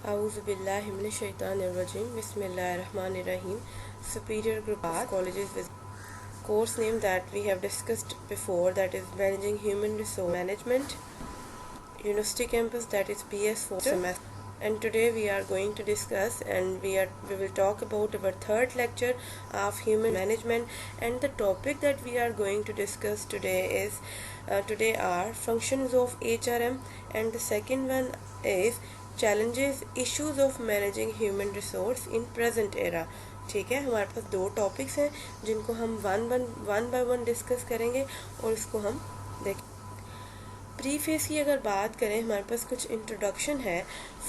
Auzubillahiminashaitanirrajim. Bismillahirrahmanirrahim. Superior Group of Colleges with course name that we have discussed before, that is Managing Human Resource Management, University Campus, that is PS4 semester. And today we are going to discuss and we will talk about our third lecture of human management, and the topic that we are going to discuss today are functions of HRM, and the second one is challenges issues of managing human resource in present era. ठीक है, हमारे पास दो topics हैं जिनको हम one by one discuss करेंगे और इसको हम देखें। प्रीफेस की अगर बात करें, हमारे पास कुछ इंट्रोडक्शन है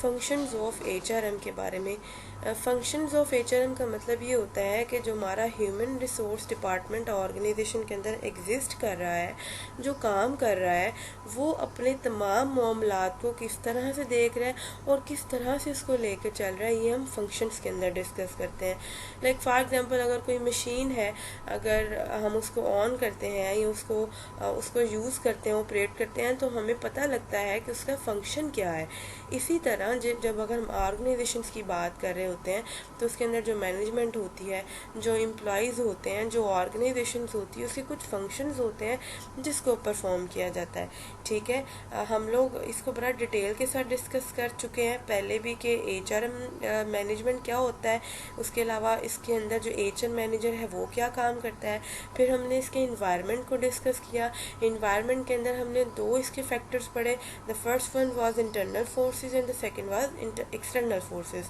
फंक्शंस ऑफ एचआरएम के बारे में। फंक्शंस ऑफ एचआरएम का मतलब ये होता है कि जो हमारा ह्यूमन रिसोर्स डिपार्टमेंट ऑर्गेनाइजेशन के अंदर एग्जिस्ट कर रहा है, जो काम कर रहा है, वो अपने तमाम मामलात को किस तरह से देख रहा है और किस तरह से उसको लेकर चल रहा है, ये हम फंक्शंस के अंदर डिस्कस करते हैं। लाइक फॉर एग्जांपल, अगर कोई मशीन है, अगर हम उसको ऑन करते हैं या उसको यूज़ करते हैं, ऑपरेट करते हैं, तो हमें पता लगता है कि उसका फंक्शन क्या है। इसी तरह जब अगर हम ऑर्गेनाइजेशंस की बात कर रहे होते हैं तो उसके अंदर जो मैनेजमेंट होती है, जो एम्प्लॉयज़ होते हैं, जो ऑर्गेनाइजेशंस होती है, उसके कुछ फंक्शंस होते हैं जिसको परफॉर्म किया जाता है। ठीक है, हम लोग इसको बड़ा डिटेल के साथ डिस्कस कर चुके हैं पहले भी कि एचआरएम मैनेजमेंट क्या होता है, उसके अलावा इसके अंदर जो एचआर मैनेजर है वो क्या काम करता है। फिर हमने इसके इन्वायरमेंट को डिस्कस किया। इन्वायरमेंट के अंदर हमने दो इसके फैक्टर्स पढ़े। The first one was internal forces and the second was external forces.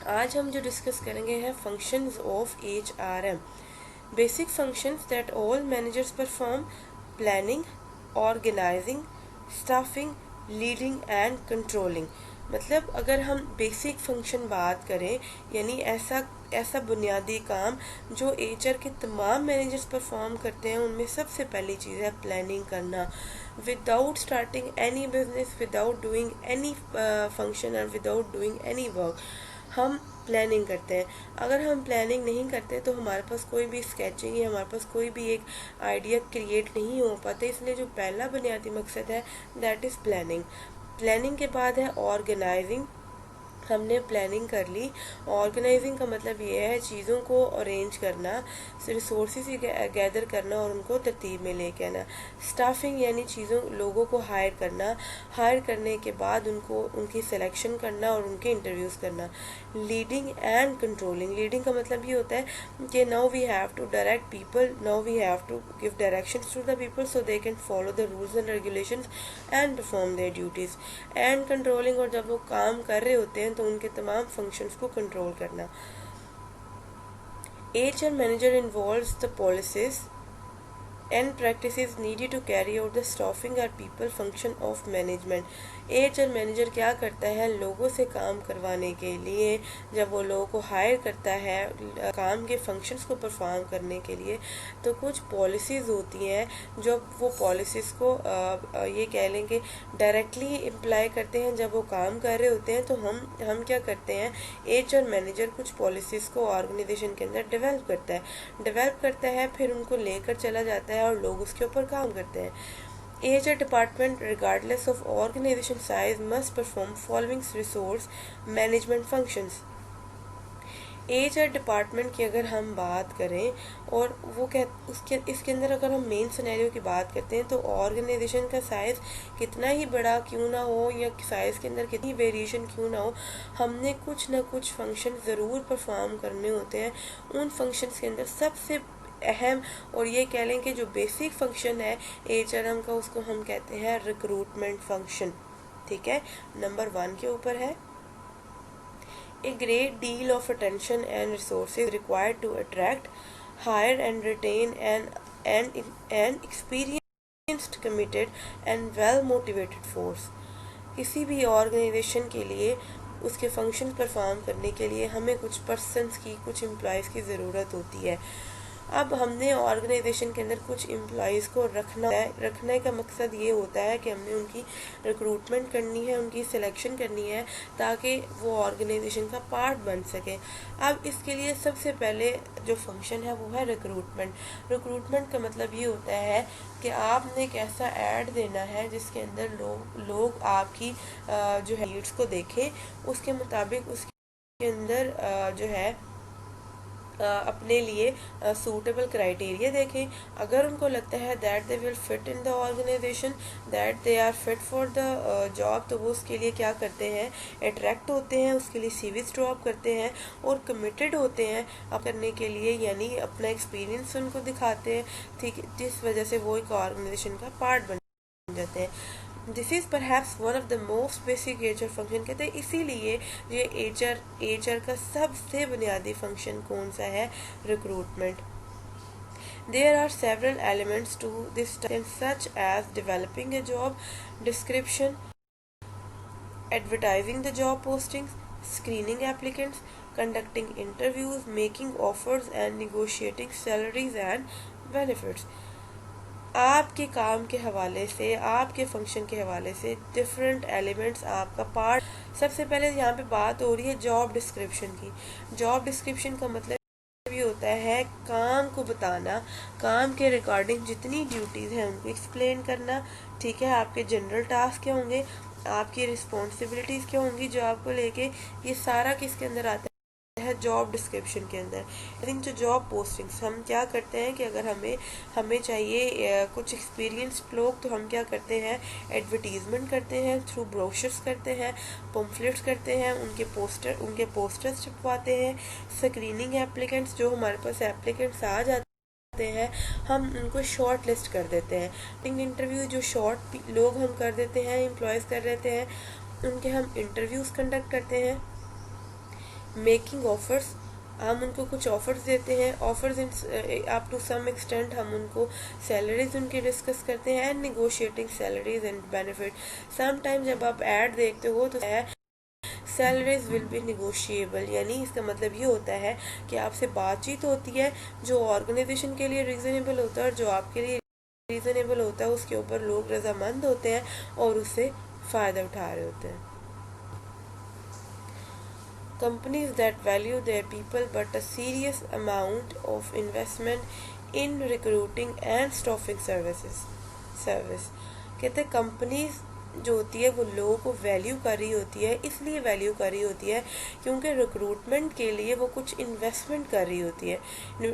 आज हम जो डिस्कस करेंगे है functions of HRM. Basic functions that all managers perform: planning, organising, staffing, leading and controlling. मतलब अगर हम बेसिक फंक्शन बात करें, यानी ऐसा बुनियादी काम जो एचआर के तमाम मैनेजर्स परफॉर्म करते हैं, उनमें सबसे पहली चीज़ है प्लानिंग करना। Without starting any business, without doing any function और विदाउट डूइंग एनी वर्क, हम प्लानिंग करते हैं। अगर हम प्लानिंग नहीं करते तो हमारे पास कोई भी स्केचिंग या हमारे पास कोई भी एक आइडिया क्रिएट नहीं हो पाता। इसलिए जो पहला बुनियादी मकसद है दैट इज़ प्लानिंग। प्लानिंग के बाद है ऑर्गेनाइजिंग। हमने प्लानिंग कर ली। ऑर्गेनाइजिंग का मतलब ये है चीज़ों को अरेंज करना, रिसोर्सेज गैदर करना और उनको तरतीब में लेके आना। स्टाफिंग यानी लोगों को हायर करना। हायर करने के बाद उनकी सिलेक्शन करना और उनके इंटरव्यूज़ करना। Leading and controlling. लीडिंग का मतलब ये होता है कि now we have to direct people, now we have to give directions to the people so they can follow the rules and regulations and perform their duties. And controlling, और जब वो काम कर रहे होते हैं तो उनके तमाम फंक्शंस को कंट्रोल करना। HR manager involves the policies and practices needed to carry out the staffing or people function of management. HR manager क्या करता है, लोगों से काम करवाने के लिए, जब वो लोगों को हायर करता है काम के फंक्शंस को परफॉर्म करने के लिए, तो कुछ पॉलिसीज़ होती हैं जो वो पॉलिसीज़ को ये कह लेंगे डायरेक्टली इम्प्लाई करते हैं। जब वो काम कर रहे होते हैं तो हम क्या करते हैं, एचआर मैनेजर कुछ पॉलिसीज़ को ऑर्गेनाइजेशन के अंदर डेवलप करता है, फिर उनको लेकर चला जाता है और लोग उसके ऊपर काम करते हैं। HR department regardless of organisation size must perform following resource management functions. HR department की अगर हम बात करें और इसके अंदर अगर हम मेन सिनेरियो की बात करते हैं तो ऑर्गेनाइजेशन का साइज़ कितना ही बड़ा क्यों ना हो या साइज़ के अंदर कितनी वेरिएशन क्यों ना हो, हमने कुछ ना कुछ फंक्शन ज़रूर परफॉर्म करने होते हैं। उन फंक्शंस के अंदर सबसे अहम और ये कह लें कि जो बेसिक फंक्शन है एचआरएम का, उसको हम कहते हैं रिक्रूटमेंट फंक्शन। ठीक है, नंबर 1 के ऊपर है। A great deal of attention and resources required to attract, hire and retain an experienced, committed and well-motivated force. किसी भी ऑर्गेनाइजेशन के लिए उसके फंक्शन परफॉर्म करने के लिए हमें कुछ पर्सन्स की, कुछ एम्प्लॉयज़ की ज़रूरत होती है। अब हमने ऑर्गेनाइजेशन के अंदर कुछ एम्प्लॉयज़ को रखना है। रखने का मकसद ये होता है कि हमने उनकी रिक्रूटमेंट करनी है, उनकी सिलेक्शन करनी है ताकि वो ऑर्गेनाइजेशन का पार्ट बन सके। अब इसके लिए सबसे पहले जो फंक्शन है वो है रिक्रूटमेंट। रिक्रूटमेंट का मतलब ये होता है कि आपने एक ऐसा ऐड देना है जिसके अंदर लोग आपकी जो है नीड्स को देखें, उसके मुताबिक उसके अंदर जो है अपने लिए सूटेबल क्राइटेरिया देखें। अगर उनको लगता है that they will fit in the organisation, that they are fit for the job, तो वो उसके लिए क्या करते हैं, अट्रैक्ट होते हैं, उसके लिए सीवीज ड्रॉप करते हैं और कमिटेड होते हैं करने के लिए, यानी अपना एक्सपीरियंस उनको दिखाते हैं, ठीक, जिस वजह से वो एक ऑर्गेनाइजेशन का पार्ट बन जाते हैं। This is perhaps one of the most basic HR function. कहते हैं इसीलिए ये एचआर का सबसे बुनियादी फंक्शन कौन सा है, recruitment. There are several elements to this such as developing a job description, advertising the job postings, screening applicants, conducting interviews, making offers and negotiating salaries and benefits. आपके काम के हवाले से, आपके फंक्शन के हवाले से डिफरेंट एलिमेंट्स आपका पार्ट। सबसे पहले यहाँ पे बात हो रही है जॉब डिस्क्रिप्शन की। जॉब डिस्क्रिप्शन का मतलब ये होता है काम को बताना, काम के रिगार्डिंग जितनी ड्यूटीज़ हैं उनको एक्सप्लेन करना, ठीक है। आपके जनरल टास्क क्या होंगे, आपकी रिस्पॉन्सिबिलिटीज़ क्या होंगी जो आपको लेके, ये सारा किसके अंदर आता है, जॉब डिस्क्रिप्शन के अंदर। आई थिंक जो जॉब पोस्टिंग्स हम क्या करते हैं कि अगर हमें चाहिए कुछ एक्सपीरियंस्ड लोग, तो हम क्या करते हैं, एडवर्टीजमेंट करते हैं, थ्रू ब्रोशर्स करते हैं, पम्फलेट्स करते हैं, उनके पोस्टर्स छपवाते हैं। स्क्रीनिंग एप्लीकेंट्स, जो हमारे पास एप्लीकेंट्स आ जाते हैं हम उनको शॉर्ट लिस्ट कर देते हैं। इंटरव्यू जो शॉर्ट लोग हम कर देते हैं, एम्प्लॉयज़ कर देते हैं, उनके हम इंटरव्यूज़ कंडक्ट करते हैं। मेकिंग ऑफर्स, हम उनको कुछ ऑफर्स देते हैं, offers up to some extent हम उनको सैलरीज उनकी डिस्कस करते हैं, and negotiating salaries and benefit. Some time जब आप ऐड देखते हो तो सैलरीज विल बी निगोशिएबल, यानी इसका मतलब ये होता है कि आपसे बातचीत होती है, जो ऑर्गेनाइजेशन के लिए रीजनेबल होता है और जो आपके लिए रीजनेबल होता है उसके ऊपर लोग रजामंद होते हैं और उससे फ़ायदा उठा रहे होते हैं। Companies that value their people but a serious amount of investment in recruiting and staffing service कहते हैं कंपनीज जो होती है वो लोगों को वैल्यू कर रही होती है, इसलिए वैल्यू कर रही होती है क्योंकि रिक्रूटमेंट के लिए वो कुछ इन्वेस्टमेंट कर रही होती है।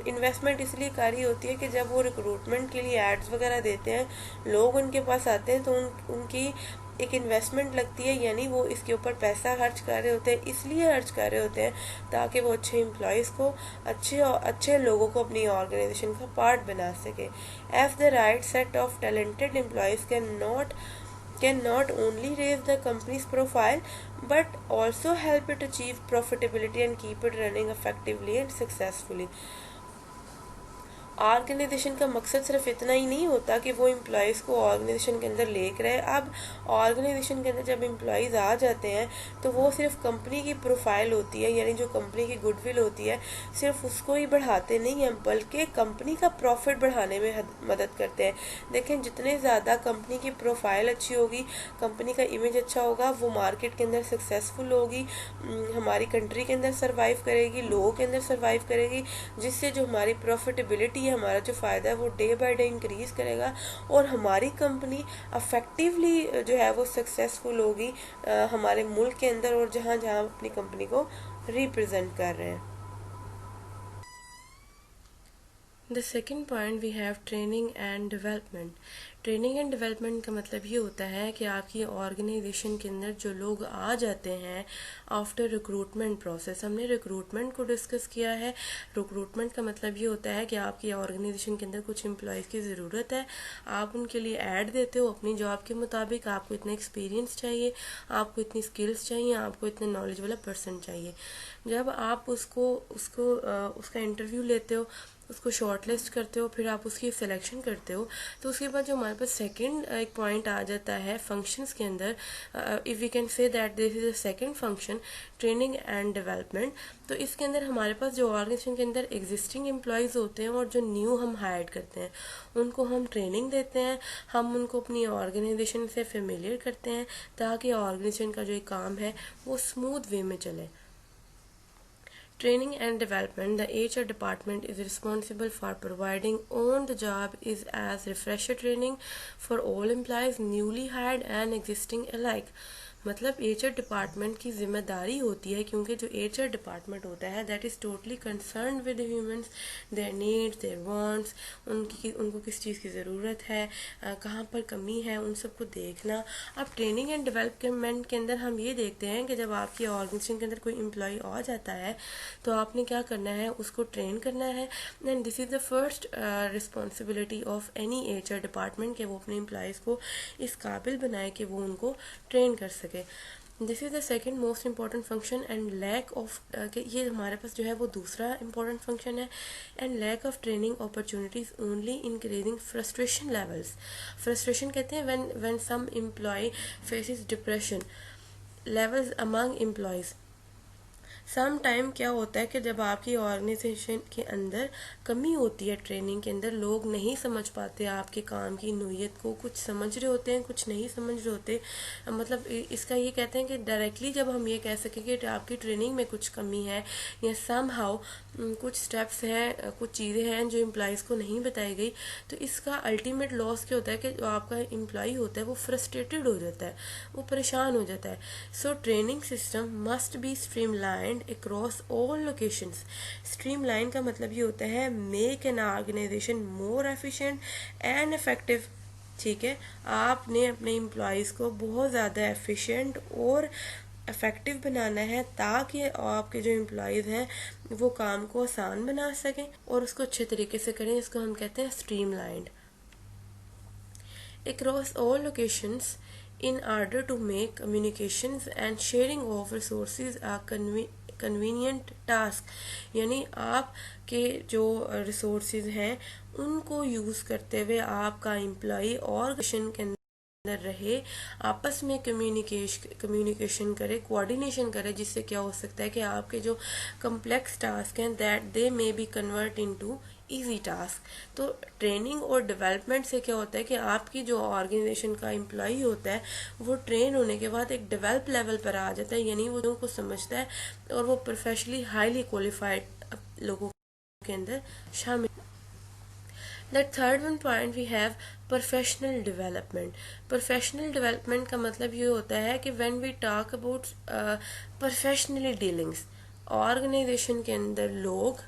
इन्वेस्टमेंट इसलिए कर रही होती है कि जब वो रिक्रूटमेंट के लिए एड्स वगैरह देते हैं, लोग उनके पास आते हैं, तो उनकी एक इन्वेस्टमेंट लगती है, यानी वो इसके ऊपर पैसा खर्च कर रहे होते हैं, इसलिए खर्च कर रहे होते हैं ताकि वो अच्छे एम्प्लॉयज़ को, अच्छे लोगों को अपनी ऑर्गेनाइजेशन का पार्ट बना सके। F the right set of talented employees can not only raise the company's profile but also help it achieve profitability and keep it running effectively and successfully. Organisation का मकसद सिर्फ इतना ही नहीं होता कि वो एम्प्लॉयज़ को ऑर्गेनाइजेशन के अंदर लेकर आए। अब ऑर्गेनाइजेशन के अंदर जब एम्प्लॉयज़ आ जाते हैं तो वो सिर्फ कंपनी की प्रोफाइल होती है, यानी जो कंपनी की गुडविल होती है, सिर्फ उसको ही बढ़ाते नहीं हैं बल्कि कंपनी का प्रॉफिट बढ़ाने में मदद करते हैं। देखें, जितने ज़्यादा कंपनी की प्रोफाइल अच्छी होगी, कंपनी का इमेज अच्छा होगा, वो मार्केट के अंदर सक्सेसफुल होगी, हमारी कंट्री के अंदर सर्वाइव करेगी, लोगों के अंदर सर्वाइव करेगी, जिससे जो हमारी प्रॉफिटेबिलिटी, हमारा जो फ़ायदा है वो डे बाय डे इंक्रीज़ करेगा और हमारी कंपनी अफेक्टिवली जो है वो सक्सेसफुल होगी हमारे मुल्क के अंदर और जहाँ जहाँ अपनी कंपनी को रिप्रेजेंट कर रहे हैं। The second point we have training and development. Training and development का मतलब ये होता है कि आपकी ऑर्गेनाइजेशन के अंदर जो लोग आ जाते हैं आफ्टर रिक्रूटमेंट प्रोसेस, हमने रिक्रूटमेंट को डिस्कस किया है। रिक्रूटमेंट का मतलब ये होता है कि आपकी ऑर्गेनाइजेशन के अंदर कुछ एम्प्लॉयज़ की ज़रूरत है, आप उनके लिए ऐड देते हो अपनी जॉब के मुताबिक, आपको इतना एक्सपीरियंस चाहिए, आपको इतनी स्किल्स चाहिए, आपको इतने नॉलेज वाला पर्सन चाहिए। जब आप उसका इंटरव्यू लेते हो, उसको शॉर्ट लिस्ट करते हो, फिर आप उसकी सिलेक्शन करते हो, तो उसके बाद जो हमारे पास सेकंड एक पॉइंट आ जाता है फंक्शंस के अंदर, if we can say that this is a second function, training and development. तो इसके अंदर हमारे पास जो ऑर्गेनाइजेशन के अंदर एग्जिस्टिंग एम्प्लॉयज़ होते हैं और जो न्यू हम हायर करते हैं, उनको हम ट्रेनिंग देते हैं, हम उनको अपनी ऑर्गेनाइजेशन से फेमिलियर करते हैं ताकि ऑर्गेनाइजेशन का जो काम है वो स्मूथ वे में चले। Training and development. The HR department is responsible for providing on-the-job is as refresher training for all employees, newly hired and existing alike. मतलब एचआर डिपार्टमेंट की जिम्मेदारी होती है, क्योंकि जो एचआर डिपार्टमेंट होता है that is totally concern with humans, their needs, their wants, उनको किस चीज़ की ज़रूरत है, कहाँ पर कमी है, उन सबको देखना। अब ट्रेनिंग एंड डेवलपमेंट के अंदर हम ये देखते हैं कि जब आपकी ऑर्गेनाइजेशन के अंदर कोई एम्प्लॉय आ जाता है तो आपने क्या करना है, उसको ट्रेन करना है। And this is the first responsibility of any HR department कि वो अपने एम्प्लॉयज़ को इस काबिल बनाए कि वो उनको ट्रेन कर सके। This is the second most important function and lack of कि ये हमारे पास जो है वो दूसरा इम्पॉर्टेंट फंक्शन है। And lack of training opportunities only increasing frustration levels. Frustration कहते हैं when some employ faces depression levels among employees. Some time क्या होता है कि जब आपकी ऑर्गेनाइजेशन के अंदर कमी होती है, ट्रेनिंग के अंदर लोग नहीं समझ पाते आपके काम की नोयत को, कुछ समझ रहे होते हैं कुछ नहीं समझ रहे होते। मतलब इसका ये कहते हैं कि डायरेक्टली जब हम ये कह सकें कि आपकी ट्रेनिंग में कुछ कमी है या सम हाउ कुछ स्टेप्स हैं, कुछ चीज़ें हैं जो एम्प्लॉयज़ को नहीं बताई गई, तो इसका अल्टीमेट लॉस क्या होता है कि जो आपका एम्प्लॉय होता है वो फ्रस्ट्रेटेड हो जाता है, वो परेशान हो जाता है। So training system must be streamlined across all locations. Streamline का मतलब ये होता है make an organisation more efficient and effective. ठीक है, आपने अपने एम्प्लॉयज़ को बहुत ज़्यादा एफिशिएंट और इफेक्टिव बनाना है ताकि आपके जो एम्प्लॉयज़ हैं वो काम को आसान बना सकें और उसको अच्छे तरीके से करें। इसको हम कहते हैं streamlined. Across all locations in order to make communications and sharing of resources a convenient task। यानी आपके जो रिसोर्सेज हैं उनको यूज़ करते हुए आपका एम्प्लॉय ऑर्गेनाइजेशन के अंदर रहे, आपस में कम्युनिकेशन करे, कोऑर्डिनेशन करे, जिससे क्या हो सकता है कि आपके जो कम्प्लेक्स टास्क हैं that they may be convert into easy task. तो ट्रेनिंग और डेवलपमेंट से क्या होता है कि आपकी जो ऑर्गेनाइजेशन का एम्प्लॉय होता है वो ट्रेन होने के बाद एक डेवलप लेवल पर आ जाता है, यानी वो लोगों को समझता है और वो प्रोफेशनली हाईली क्वालिफाइड लोगों के अंदर शामिल। The third one point we have professional development। Professional development का मतलब ये होता है कि when we talk about professionally dealings, organisation के अंदर लोग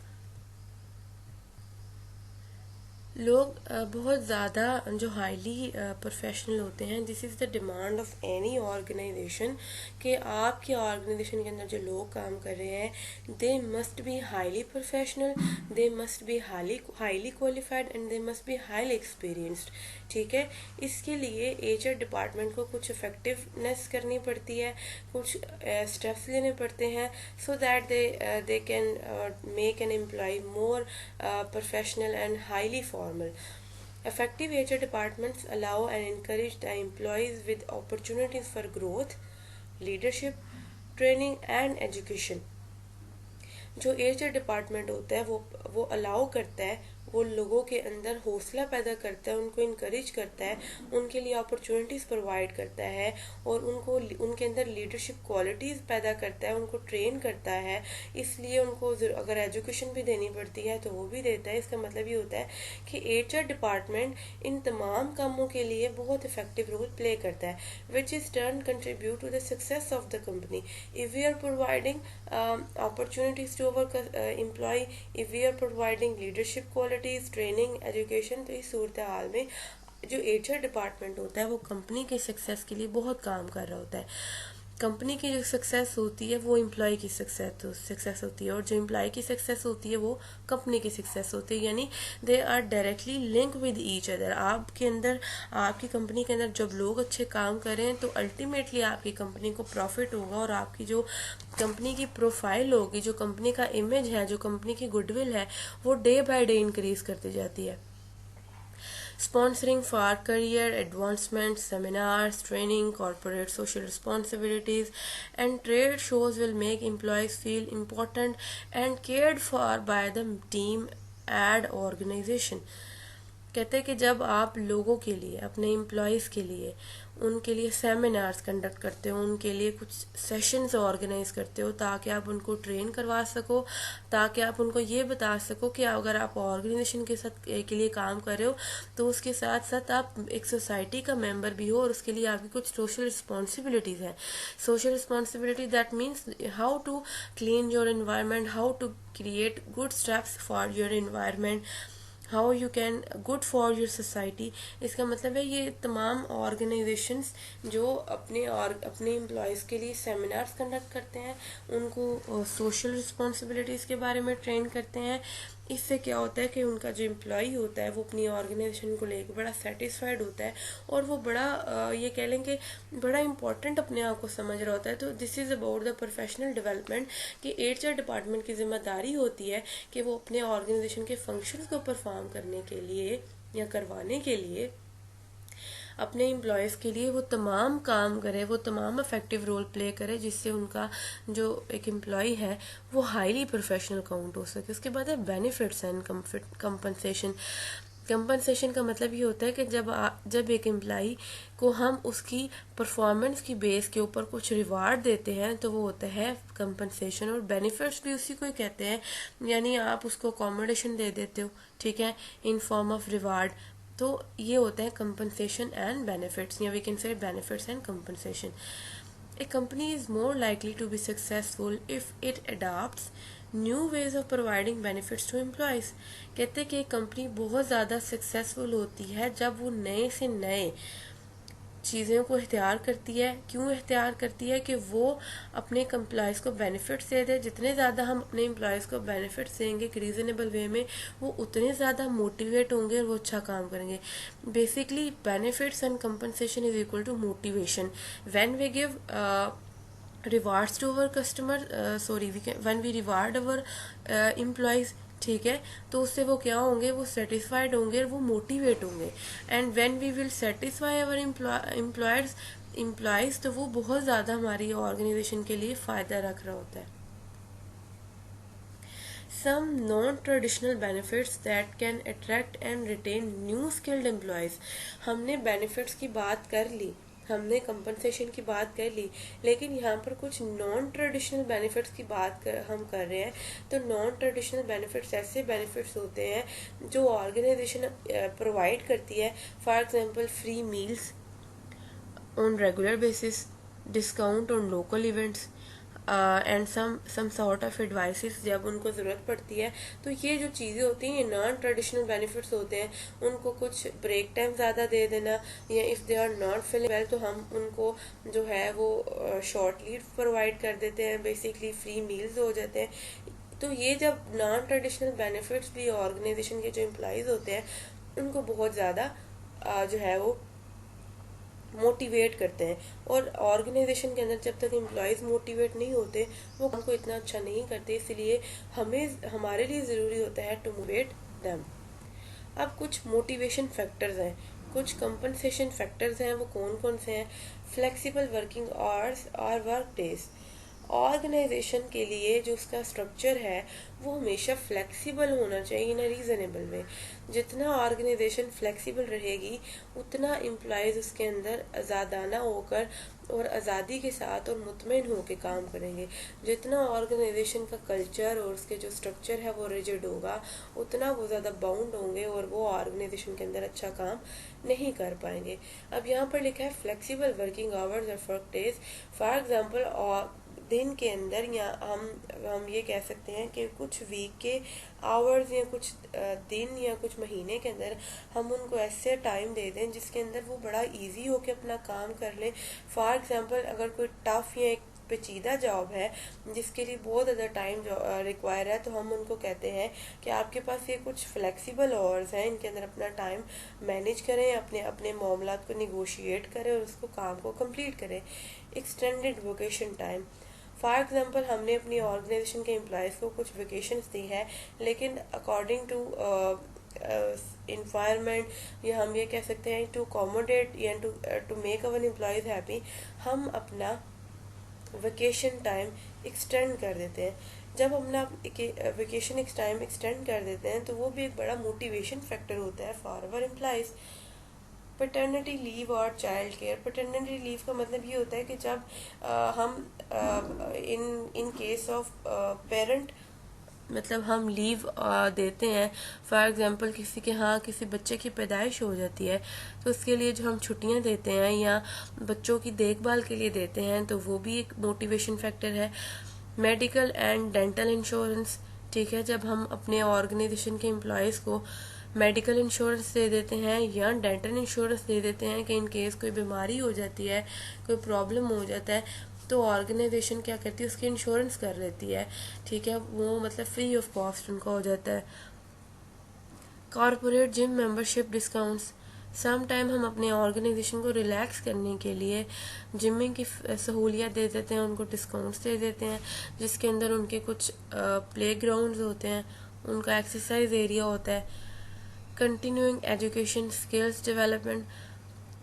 बहुत ज़्यादा जो हाईली प्रोफेशनल होते हैं। This is the demand of any organisation कि आपकी ऑर्गेनाइजेशन के अंदर जो लोग काम कर रहे हैं they must be highly professional, they must be highly qualified and they must be highly experienced. ठीक है, इसके लिए एचआर डिपार्टमेंट को कुछ इफेक्टिवनेस करनी पड़ती है, कुछ स्टेप्स लेने पड़ते हैं so that they can make an employ more professional and highly formal. Effective HR departments allow and encourage the employees with opportunities for growth, leadership, training and education. जो एचआर डिपार्टमेंट होता है वो allow करता है, वो लोगों के अंदर हौसला पैदा करता है, उनको इनकरेज करता है, उनके लिए अपॉर्चुनिटीज़ प्रोवाइड करता है और उनके अंदर लीडरशिप क्वालिटीज़ पैदा करता है, उनको ट्रेन करता है। इसलिए उनको अगर एजुकेशन भी देनी पड़ती है तो वो भी देता है। इसका मतलब ये होता है कि एचआर डिपार्टमेंट इन तमाम कामों के लिए बहुत इफेक्टिव रोल प्ले करता है, which is turn contribute to the success of the company. If we are providing opportunities to our employee, if we are providing leadership qualities, training, education, तो इस सूरत हाल में जो एचआर डिपार्टमेंट होता है वो company के सक्सेस के लिए बहुत काम कर रहा होता है। कंपनी की जो सक्सेस होती है वो एम्प्लॉय की सक्सेस होती है, और जो एम्प्लॉय की सक्सेस होती है वो कंपनी की सक्सेस होती है, यानी they are directly link with each other. आपके अंदर, आपकी कंपनी के अंदर जब लोग अच्छे काम करें तो अल्टीमेटली आपकी कंपनी को प्रॉफिट होगा, और आपकी जो कंपनी की प्रोफाइल होगी, जो कंपनी का इमेज है, जो कंपनी की गुडविल है, वो डे बाय डे इंक्रीज करती जाती है। Sponsoring for career advancement, seminars, training, corporate social responsibilities, and trade shows will make employees feel important and cared for by the team and organization. कहते हैं कि जब आप लोगों के लिए, अपने एम्प्लॉयज़ के लिए, उनके लिए सेमिनार्स कंडक्ट करते हो, उनके लिए कुछ सेशंस ऑर्गेनाइज करते हो ताकि आप उनको ट्रेन करवा सको, ताकि आप उनको ये बता सको कि अगर आप ऑर्गेनाइजेशन के लिए काम कर रहे हो तो उसके साथ साथ आप एक सोसाइटी का मेंबर भी हो, और उसके लिए आपकी कुछ सोशल रिस्पॉन्सिबिलिटीज़ हैं। Social responsibility that means how to clean your environment, how to create good steps for your environment, how you can good for your society. इसका मतलब है ये तमाम ऑर्गेनाइजेशंस जो अपने एम्प्लॉयज़ के लिए सेमिनार्स कंडक्ट करते हैं, उनको सोशल रिस्पॉन्सिबिलिटीज़ के बारे में ट्रेन करते हैं। इससे क्या होता है कि उनका जो एम्प्लॉय होता है वो अपनी ऑर्गेनाइजेशन को लेकर बड़ा सेटिस्फाइड होता है, और वो बड़ा ये कह लें कि बड़ा इंपॉर्टेंट अपने आप को समझ रहा होता है। तो this is about the professional development, कि HR डिपार्टमेंट की जिम्मेदारी होती है कि वो अपने ऑर्गेनाइजेशन के फंक्शंस को परफॉर्म करने के लिए या करवाने के लिए अपने एम्प्लॉयज़ के लिए वो तमाम काम करे, वो तमाम इफेक्टिव रोल प्ले करे, जिससे उनका जो एक एम्प्लॉय है वो हाईली प्रोफेशनल काउंट हो सके। उसके बाद है बेनिफिट्स एंड कंपनसेशन। कंपनसेशन का मतलब ये होता है कि जब एक एम्प्लॉय को हम उसकी परफॉर्मेंस की बेस के ऊपर कुछ रिवार्ड देते हैं तो वो होता है कंपनसेशन, और बेनिफिट्स भी उसी को ही कहते हैं, यानी आप उसको अकोमोडेशन दे देते हो, ठीक है, इन फॉर्म ऑफ रिवार्ड। तो ये होता है कंपनसेशन एंड बेनिफिट्स, या we can say benefits and compensation. A company is more likely to be successful if it adopts new ways of providing benefits to employees। कहते हैं कि एक company बहुत ज़्यादा सक्सेसफुल होती है जब वो नए से नए चीज़ों को इख्तियार करती है। क्यों इख्तियार करती है? कि वो अपने एम्प्लॉयज़ को बेनिफिट्स दे दे। जितने ज़्यादा हम अपने एम्प्लॉयज़ को बेनिफिट्स देंगे एक रीज़नेबल वे में, वो उतने ज़्यादा मोटिवेट होंगे और वो अच्छा काम करेंगे। Basically benefits and compensation is equal to motivation. When we give rewards to our customer, when we reward our employees, ठीक है, तो उससे वो क्या होंगे, वो सेटिस्फाइड होंगे और वो मोटिवेट होंगे। And when we will satisfy our employees तो वो बहुत ज़्यादा हमारी ऑर्गेनाइजेशन के लिए फ़ायदा रख रहा होता है। Some non-traditional benefits that can attract and retain new skilled employees। हमने बेनिफिट्स की बात कर ली, हमने कंपनसेशन की बात कर ली, लेकिन यहाँ पर कुछ नॉन ट्रेडिशनल बेनिफिट्स की हम कर रहे हैं। तो नॉन ट्रेडिशनल बेनिफिट्स ऐसे बेनिफिट्स होते हैं जो ऑर्गेनाइजेशन प्रोवाइड करती है। For example free meals on regular basis, discount on local events and some sort of advices जब उनको ज़रूरत पड़ती है। तो ये जो चीज़ें होती हैं ये नॉन ट्रेडिशनल बेनिफिट्स होते हैं। उनको कुछ ब्रेक टाइम ज़्यादा दे देना, या if they are not feeling well तो हम उनको जो है वो शॉर्ट लीव प्रोवाइड कर देते हैं, बेसिकली फ्री मील्स हो जाते हैं। तो ये जब नॉन ट्रेडिशनल बेनिफिट्स भी ऑर्गेनाइजेशन के जो एम्प्लॉयज़ होते हैं उनको बहुत ज़्यादा जो है वो मोटिवेट करते हैं। और ऑर्गेनाइजेशन के अंदर जब तक एम्प्लॉयज़ मोटिवेट नहीं होते वो काम को इतना अच्छा नहीं करते, इसलिए हमारे लिए ज़रूरी होता है टू मोटिवेट देम। अब कुछ मोटिवेशन फैक्टर्स हैं, कुछ कंपनसेशन फैक्टर्स हैं, वो कौन कौन से हैं? फ्लेक्सिबल वर्किंग आवर्स और वर्क डेज। ऑर्गेनाइजेशन के लिए जो उसका स्ट्रक्चर है वो हमेशा फ्लेक्सिबल होना चाहिए इन अ रीज़नेबल वे। जितना ऑर्गेनाइजेशन फ्लेक्सिबल रहेगी उतना एम्प्लॉयज़ उसके अंदर आज़ादाना होकर और आज़ादी के साथ और मुतमईन होकर काम करेंगे। जितना ऑर्गेनाइजेशन का कल्चर और उसके जो स्ट्रक्चर है वो रिजिड होगा उतना वो ज़्यादा बाउंड होंगे और वो ऑर्गेनाइजेशन के अंदर अच्छा काम नहीं कर पाएंगे। अब यहाँ पर लिखा है फ्लेक्सिबल वर्किंग आवर्स और वर्क डेज। फॉर एग्जाम्पल दिन के अंदर, या हम ये कह सकते हैं कि कुछ वीक के आवर्स या कुछ दिन या कुछ महीने के अंदर हम उनको ऐसे टाइम दे दें जिसके अंदर वो बड़ा इजी हो के अपना काम कर लें। फॉर एग्जांपल, अगर कोई टफ या एक पेचीदा जॉब है जिसके लिए बहुत ज़्यादा टाइम रिक्वायर है, तो हम उनको कहते हैं कि आपके पास ये कुछ फ्लेक्सिबल आवर्स हैं, इनके अंदर अपना टाइम मैनेज करें, अपने अपने मामलात को निगोशिएट करें और उसको काम को कंप्लीट करें। Extended vacation time, for example, हमने अपनी ऑर्गेनाइजेशन के एम्प्लॉयज़ को कुछ वेकेशंस दी है, लेकिन अकॉर्डिंग टू इन्वायरमेंट, या हम ये कह सकते हैं टू अकोमोडेट या to make our employees happy, हम अपना वेकेशन टाइम एक्सटेंड कर देते हैं। जब हम अपना वेकेशन टाइम एक्सटेंड कर देते हैं तो वो भी एक बड़ा मोटिवेशन फैक्टर होता है for our employees. Paternity leave और चाइल्ड केयर, पैटर्निटी लीव का मतलब ये होता है कि जब हम इन केस ऑफ पेरेंट, मतलब हम लीव देते हैं। फॉर एग्जांपल, किसी बच्चे की पैदाइश हो जाती है तो उसके लिए जो हम छुट्टियां देते हैं या बच्चों की देखभाल के लिए देते हैं, तो वो भी एक मोटिवेशन फैक्टर है। मेडिकल एंड डेंटल इंश्योरेंस, ठीक है, जब हम अपने ऑर्गेनाइजेशन के एम्प्लॉयज़ को मेडिकल इंश्योरेंस दे देते हैं या डेंटल इंश्योरेंस दे देते हैं कि इन केस कोई बीमारी हो जाती है, कोई प्रॉब्लम हो जाता है, तो ऑर्गेनाइजेशन क्या करती है, उसकी इंश्योरेंस कर लेती है, ठीक है, वो मतलब फ्री ऑफ कॉस्ट उनका हो जाता है। Corporate gym membership discounts, some time हम अपने ऑर्गेनाइजेशन को रिलैक्स करने के लिए जिमिंग की सहूलियत दे देते हैं, उनको डिस्काउंट्स दे देते हैं, जिसके अंदर उनके कुछ प्ले ग्राउंड्स होते हैं, उनका एक्सरसाइज एरिया होता है। Continuing education skills development,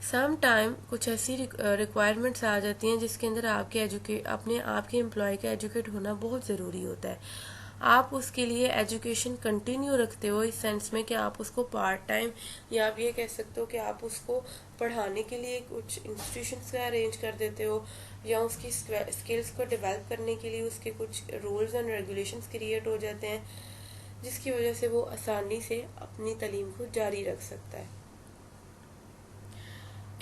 some time कुछ ऐसी रिक्वायरमेंट्स आ जाती हैं जिसके अंदर आपके एम्प्लॉय का एजुकेट होना बहुत ज़रूरी होता है। आप उसके लिए एजुकेशन कंटिन्यू रखते हो, इस सेंस में कि आप उसको पार्ट टाइम, या आप ये कह सकते हो कि आप उसको पढ़ाने के लिए कुछ इंस्टीट्यूशंस का अरेंज कर देते हो, या उसकी स्किल्स को डेवलप करने के लिए उसके कुछ रूल्स एंड रेगुलेशंस क्रिएट हो जाते हैं, जिसकी वजह से वो आसानी से अपनी तालीम को जारी रख सकता है।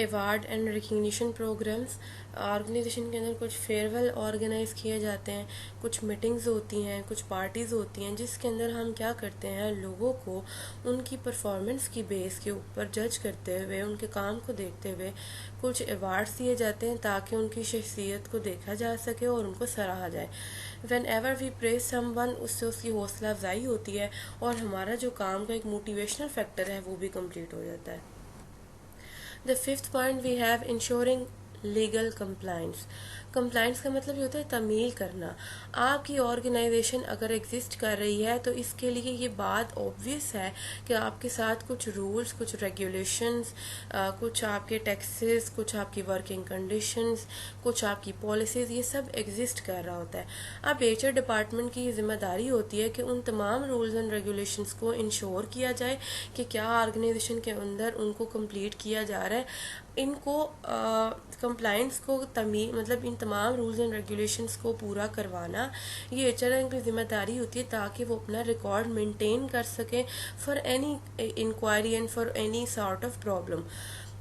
Award and recognition programmes, organisation के अंदर कुछ फेयरवेल ऑर्गेनाइज किए जाते हैं, कुछ मीटिंग्स होती हैं, कुछ पार्टीज़ होती हैं, जिसके अंदर हम क्या करते हैं, लोगों को उनकी परफॉर्मेंस की बेस के ऊपर जज करते हुए, उनके काम को देखते हुए कुछ अवार्ड्स दिए जाते हैं ताकि उनकी शख्सियत को देखा जा सके और उनको सराहा जाए। Whenever we praise someone, उससे उसकी हौसला अफजाई होती है और हमारा जो काम का एक मोटिवेशनल फैक्टर है वो भी कंप्लीट हो जाता है। The fifth point we have ensuring legal compliance. Compliance का मतलब ये होता है तमील करना। आपकी ऑर्गेनाइजेशन अगर एग्जिस्ट कर रही है तो इसके लिए ये बात ऑब्वियस है कि आपके साथ कुछ रूल्स, कुछ रेगुलेशंस, कुछ आपके टैक्सेस, कुछ आपकी वर्किंग कंडीशंस, कुछ आपकी पॉलिसीज़, ये सब एग्जिस्ट कर रहा होता है। अब एचआर डिपार्टमेंट की जिम्मेदारी होती है कि उन तमाम रूल्स एंड रेगुलेशंस को इंश्योर किया जाए कि क्या ऑर्गेनाइजेशन के अंदर उनको कंप्लीट किया जा रहा है। इनको कंप्लाइंस को मतलब इन तमाम रूल्स एंड रेगुलेशंस को पूरा करवाना ये एचआर की जिम्मेदारी होती है ताकि वो अपना रिकॉर्ड मेंटेन कर सके for any inquiry and for any sort of problem.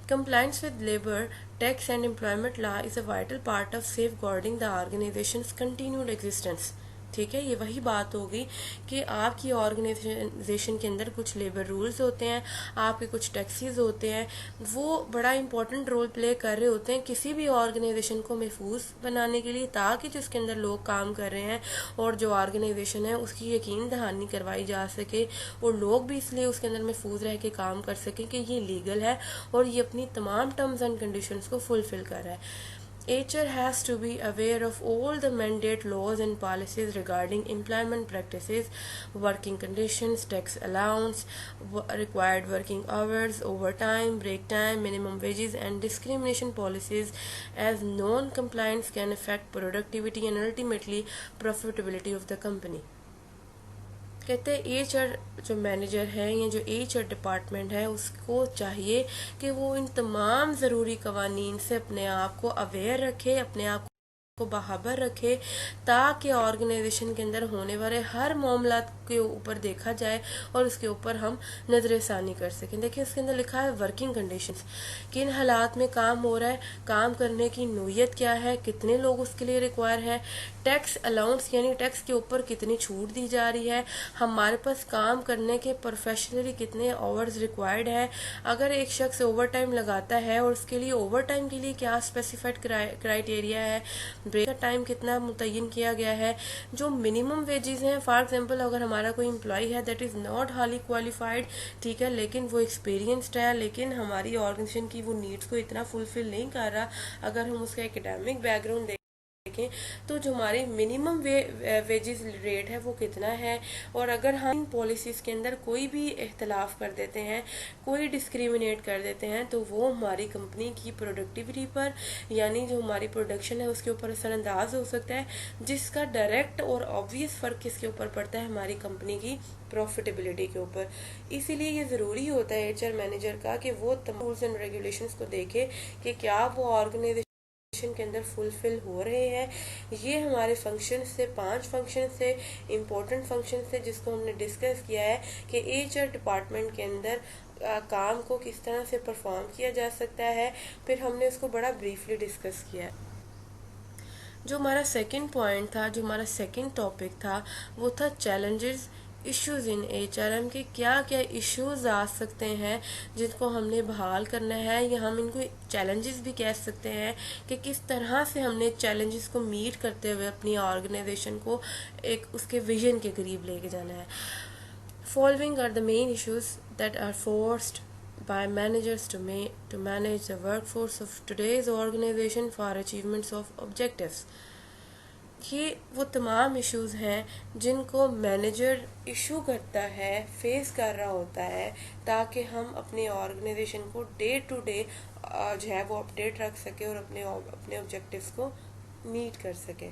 Compliance with labor, tax and employment law is a vital part of safeguarding the organization's continued existence. ठीक है, ये वही बात होगी कि आपकी ऑर्गेनाइजेशन के अंदर कुछ लेबर रूल्स होते हैं, आपके कुछ टैक्सेस होते हैं, वो बड़ा इंपॉर्टेंट रोल प्ले कर रहे होते हैं किसी भी ऑर्गेनाइजेशन को महफूज बनाने के लिए, ताकि जिसके अंदर लोग काम कर रहे हैं और जो ऑर्गेनाइजेशन है उसकी यकीन दहानी करवाई जा सके और लोग भी इसलिए उसके अंदर महफूज रह के काम कर सकें कि ये लीगल है और ये अपनी तमाम टर्म्स एंड कंडीशंस को फुलफिल कर रहा है। HR has to be aware of all the mandate laws and policies regarding employment practices, working conditions, tax allowance, required working hours, overtime, break time, minimum wages, and discrimination policies, as non-compliance can affect productivity and ultimately profitability of the company. कहते हैं HR जो manager है या जो HR department है उसको चाहिए कि वो इन तमाम ज़रूरी कवानीन से अपने आप को अवेयर रखे, अपने आप को बराबर रखे, ताकि ऑर्गेनाइजेशन के अंदर होने वाले हर मामला के ऊपर देखा जाए और उसके ऊपर हम नजरसानी कर सकें। देखिए उसके अंदर लिखा है वर्किंग कंडीशंस, किन हालात में काम हो रहा है, काम करने की नोयत क्या है, कितने लोग उसके लिए रिक्वायर है, टैक्स अलाउंस यानी टैक्स के ऊपर कितनी छूट दी जा रही है, हमारे पास काम करने के प्रोफेशनली कितने आवर्स रिक्वायर्ड है, अगर एक शख्स ओवर टाइम लगाता है और उसके लिए ओवर टाइम के लिए क्या स्पेसिफाइड क्राइटेरिया है, ब्रेक का टाइम कितना मुतय्यन किया गया है, जो मिनिमम वेजेस हैं। फॉर एग्जांपल अगर हमारा कोई एम्प्लॉय है that is not highly qualified, ठीक है, लेकिन वो एक्सपीरियंस्ड है, लेकिन हमारी ऑर्गेनाइजेशन की वो नीड्स को इतना फुलफिल नहीं कर रहा, अगर हम उसका एकेडमिक बैकग्राउंड देखें तो जो हमारी मिनिमम वेजेस रेट है वो कितना है। और अगर हम इन पॉलिसीज के अंदर कोई भी इख्तलाफ कर देते हैं, कोई डिस्क्रिमिनेट कर देते हैं, तो वो हमारी कंपनी की प्रोडक्टिविटी पर यानी जो हमारी प्रोडक्शन है उसके ऊपर असरअंदाज हो सकता है, जिसका डायरेक्ट और ऑब्वियस फ़र्क किसके ऊपर पड़ता है, हमारी कंपनी की प्रॉफिटेबिलिटी के ऊपर। इसीलिए ये ज़रूरी होता है एचआर मैनेजर का कि वो तमाम रूल्स एंड रेगुलेशंस को देखे कि क्या वो ऑर्गेनाइजेशन के अंदर फुलफिल हो रहे हैं। ये हमारे फंक्शन से 5 फंक्शन से इम्पोर्टेंट फंक्शन से जिसको हमने डिस्कस किया है कि एचआर डिपार्टमेंट के अंदर काम को किस तरह से परफॉर्म किया जा सकता है, फिर हमने उसको बड़ा ब्रीफली डिस्कस किया। जो हमारा सेकंड पॉइंट था, जो हमारा सेकंड टॉपिक था, वो था चैलेंजेस इश्यूज इन एचआरएम के क्या क्या इश्यूज आ सकते हैं जिनको हमने बहाल करना है, या हम इनको चैलेंजेस भी कह सकते हैं कि किस तरह से हमने चैलेंजेस को मीट करते हुए अपनी ऑर्गेनाइजेशन को एक उसके विजन के करीब लेके जाना है। Following are the main issues that are forced by managers to manage the workforce of today's organization for achievements of objectives। ये वो तमाम इश्यूज हैं जिनको मैनेजर इशू करता है, फेस कर रहा होता है, ताकि हम अपने ऑर्गेनाइजेशन को डे टू डे जो है वो अपडेट रख सके और अपने ऑब्जेक्टिव्स को मीट कर सके।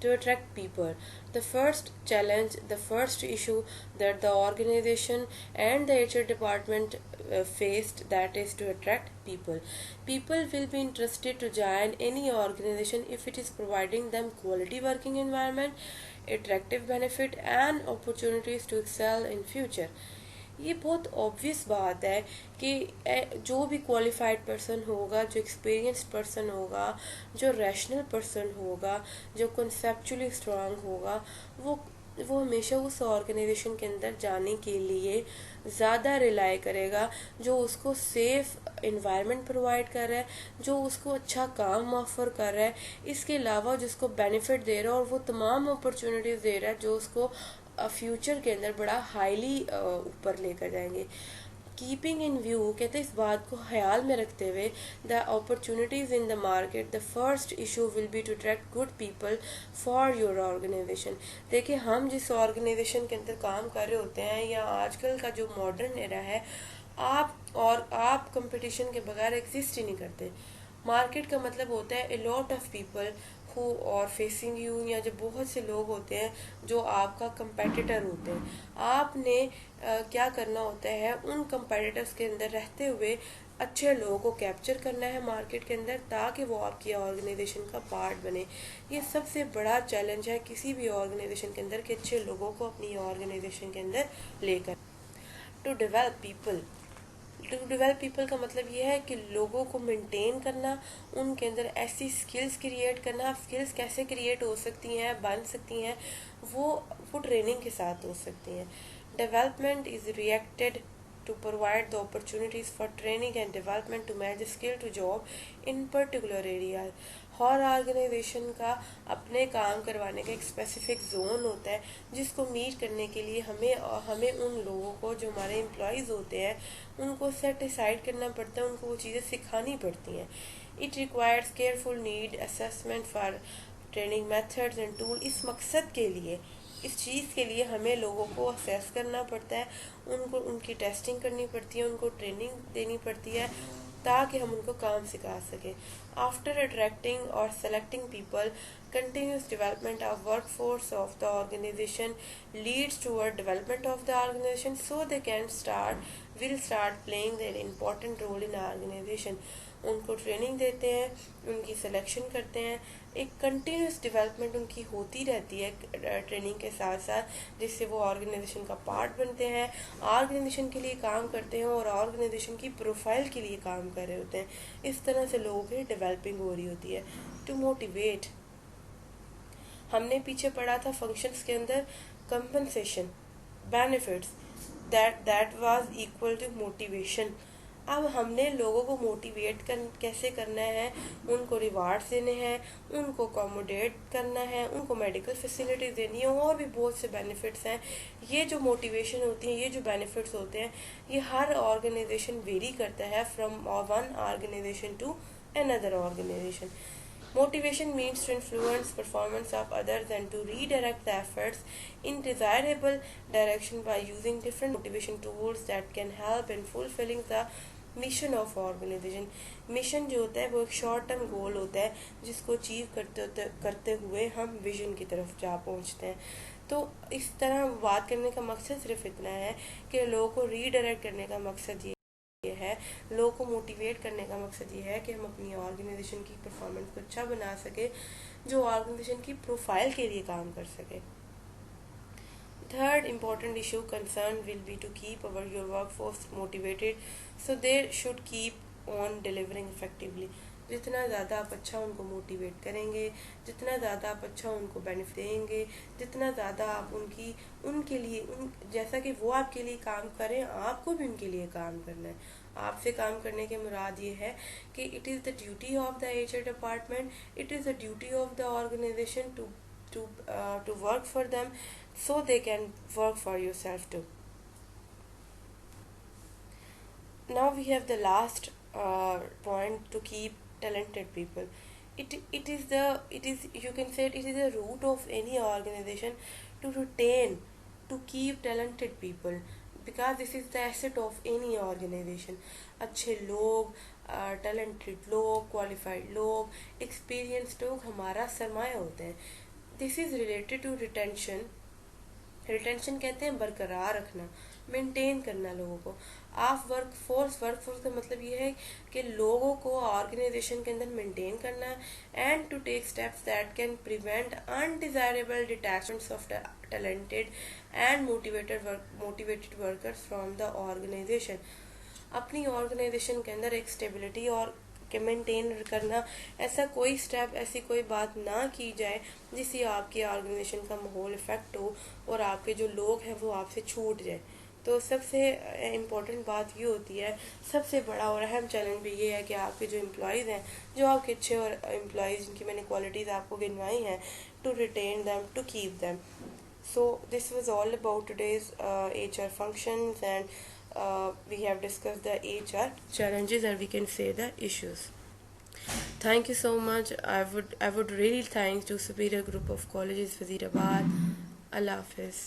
To attract people, the first challenge, the first issue that the organization and the HR department faced, that is to attract people. People will be interested to join any organization if it is providing them quality working environment, attractive benefit and opportunities to excel in future। ये बहुत obvious बात है कि जो भी qualified person होगा, जो experienced person होगा, जो रैशनल पर्सन होगा, जो कॉन्सेप्चुअली स्ट्रांग होगा, वो हमेशा उस ऑर्गेनाइजेशन के अंदर जाने के लिए ज़्यादा रिलाई करेगा जो उसको सेफ इन्वायरमेंट प्रोवाइड कर रहा है, जो उसको अच्छा काम ऑफर कर रहा है, इसके अलावा जिसको बेनिफिट दे रहा है और वो तमाम अपॉर्चुनिटीज़ दे रहा है जो उसको फ्यूचर के अंदर बड़ा हाईली ऊपर लेकर जाएंगे। कीपिंग इन व्यू कहते हैं, इस बात को ख्याल में रखते हुए the opportunities in the market, the first issue will be to attract good people for your organisation. देखिए हम जिस ऑर्गेनाइजेशन के अंदर काम कर रहे होते हैं, या आजकल का जो मॉडर्न एरा है, आप कंपटीशन के बगैर एग्जिस्ट ही नहीं करते। मार्केट का मतलब होता है a lot of people who और फेसिंग यू, या जो बहुत से लोग होते हैं जो आपका कंपेटिटर होते हैं। आपने क्या करना होता है, उन कंपेटिटर्स के अंदर रहते हुए अच्छे लोगों को कैप्चर करना है मार्केट के अंदर, ताकि वो आपकी ऑर्गेनाइजेशन का पार्ट बने। ये सबसे बड़ा चैलेंज है किसी भी ऑर्गेनाइजेशन के अंदर कि अच्छे लोगों को अपनी ऑर्गेनाइजेशन के अंदर लेकर। To develop people, to develop people का मतलब यह है कि लोगों को मेंटेन करना, उनके अंदर ऐसी स्किल्स क्रिएट करना। स्किल्स कैसे क्रिएट हो सकती हैं, बन सकती हैं, वो ट्रेनिंग के साथ हो सकती हैं। Development is reacted to provide the opportunities for training and development to match the skill to job in particular area। हर ऑर्गेनाइजेशन का अपने काम करवाने का एक स्पेसिफिक जोन होता है जिसको मीट करने के लिए हमें उन लोगों को, जो हमारे एम्प्लॉयज़ होते हैं, उनको सेट डिसाइड करना पड़ता है, उनको वो चीज़ें सिखानी पड़ती हैं। It requires careful need assessment for training methods and tool. इस मकसद के लिए, इस चीज़ के लिए हमें लोगों को असेस करना पड़ता है, उनको उनकी टेस्टिंग करनी पड़ती है, उनको ट्रेनिंग देनी पड़ती है, ताकि हम उनको काम सिखा सकें। आफ्टर अट्रैक्टिंग और selecting people, continuous development of workforce of the organization leads toward development of the organization so they will start playing an important role in organization। उनको ट्रेनिंग देते हैं, उनकी सिलेक्शन करते हैं। एक कंटिन्यूस डेवलपमेंट उनकी होती रहती है ट्रेनिंग के साथ साथ, जिससे वो ऑर्गेनाइजेशन का पार्ट बनते हैं, ऑर्गेनाइजेशन के लिए काम करते हैं और ऑर्गेनाइजेशन की प्रोफाइल के लिए काम कर रहे होते हैं। इस तरह से लोगों की डेवलपिंग हो रही होती है। टू मोटिवेट, हमने पीछे पढ़ा था फंक्शंस के अंदर compensation, benefits, that was equal to motivation. अब हमने लोगों को मोटिवेट कैसे करना है, उनको रिवार्ड्स देने हैं, उनको अकोमोडेट करना है, उनको मेडिकल फैसिलिटीज देनी है, और भी बहुत से बेनिफिट्स हैं। ये जो मोटिवेशन होती है, ये जो बेनिफिट्स होते हैं, ये हर ऑर्गेनाइजेशन वेरी करता है from one organisation to another organization. Motivation means to influence performance of others and to redirect the efforts in desirable direction by using different motivation tools that can help in fulfilling the mission of organisation. Mission जो होता है वो एक short term goal होता है, जिसको achieve करते हुए हम विजन की तरफ जा पहुंचते हैं। तो इस तरह बात करने का मकसद सिर्फ इतना है कि लोगों को रीडायरेक्ट करने का मकसद ये है, लोगों को मोटिवेट करने का मकसद ये है कि हम अपनी ऑर्गेनाइजेशन की परफॉर्मेंस को अच्छा बना सके, जो ऑर्गेनाइजेशन की प्रोफाइल के लिए काम कर सके। Third important issue concern will be to keep your workforce motivated, so they should keep on delivering effectively. जितना ज़्यादा आप अच्छा उनको मोटिवेट करेंगे, जितना ज़्यादा आप अच्छा उनको बेनिफिट देंगे, जितना ज़्यादा आप उनके लिए जैसा कि वो आपके लिए काम करें, आपको भी उनके लिए काम करना है। आपसे काम करने के मुराद ये है कि it is the duty of the HR department, it is the duty of the organisation to work for them, so they can work for yourself too. Now we have the last point, to keep talented people. It is you can say it is the root of any organization to retain, to keep talented people, because this is the asset of any organization. अच्छे लोग, talented लोग, qualified लोग, experienced लोग हमारा सरमाया होते हैं। This is related to retention. Retention कहते हैं बरकरार रखना, मेंटेन करना लोगों को। आप वर्कफोर्स का मतलब ये है कि लोगों को ऑर्गेनाइजेशन के अंदर मेंटेन करना, and to take steps that can prevent undesirable detachments of talented and motivated workers from the organisation. अपनी ऑर्गेनाइजेशन के अंदर एक स्टेबिलिटी और के मेंटेन करना, ऐसा कोई स्टेप, ऐसी कोई बात ना की जाए जिससे आपकी ऑर्गेनाइजेशन का माहौल इफेक्ट हो और आपके जो लोग हैं वो आपसे छूट जाए। तो सबसे इम्पोर्टेंट बात ये होती है, सबसे बड़ा और अहम चैलेंज भी ये है कि आपके जो एम्प्लॉयज़ हैं, जो आपके अच्छे और एम्प्लॉयज़ जिनकी मैंने क्वालिटीज़ आपको गिनवाई हैं, to retain them, to keep them. So this was all about today's HR functions, and we have discussed the HR challenges, and we can say the issues. Thank you so much. I would really thank to Superior Group of Colleges, Wazirabad. Allah Hafiz.